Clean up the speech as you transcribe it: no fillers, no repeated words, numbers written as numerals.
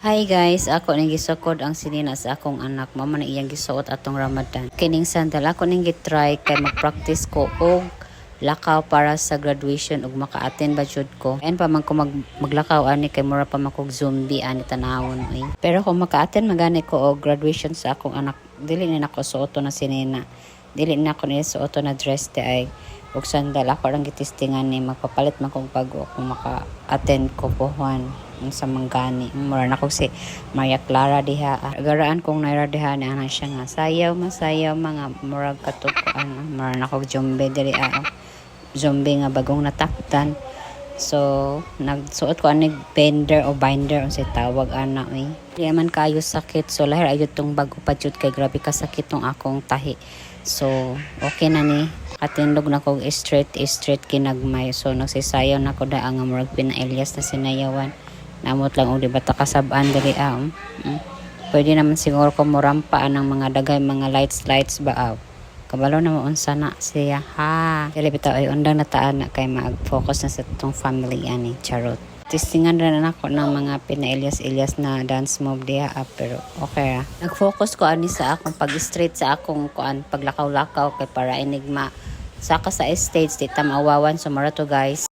Hi guys, ako ning gisukod ang sinina sa akong anak. Mama na iyang gisuot atong Ramadan. Kining sandal ako ning gitry kay mag-practice ko og lakaw para sa graduation ug maka-attend ba jud ko. Ayan pa man ko maglakaw ani kay mura pa man kog zombie ani tanawon oy. Pero kung maka-attend magani ko og graduation sa akong anak, dili ni nako suoto na sinina. Dili na ako ni suoto na dress te ay ug sandal ako lang gitistingan ni magpapalit man kog bago kung maka-attend ko puhuan sa manggani. Mura na ko si Maria Clara diha. Agaraan kong naira diha ni ana siya nga sayaw masayaw mga murag katukuan. Mura na ko jombe diri zombie nga bagong natakdan. So nagsuot ko ani bender o binder unsay tawag ana oy. Di man kayo sakit, so lahir ayud tong bago pa jud kay grabe ka sakit tong akong tahi. So okay na ni katindog na ko straight kinagmay. So nagsisayaw na ko da nga murag pina-Elias na sinayawan. Namot lang og di ba ta kasab-an diri Pwede naman siguro ko morampa ang mga dagay mga lights ba kabalo na mo unsa na siya ha. Dili bitaw ay undang nataan na kay mag-focus na sa tong family ani charot. Testingan rin ako ng mga pina-Elias na dance move diha pero okay ra. Nag-focus ko ani sa akong pag-straight sa akong kuan paglakaw-lakaw kay para enigma saka sa stage di ta maawawan sumara to guys.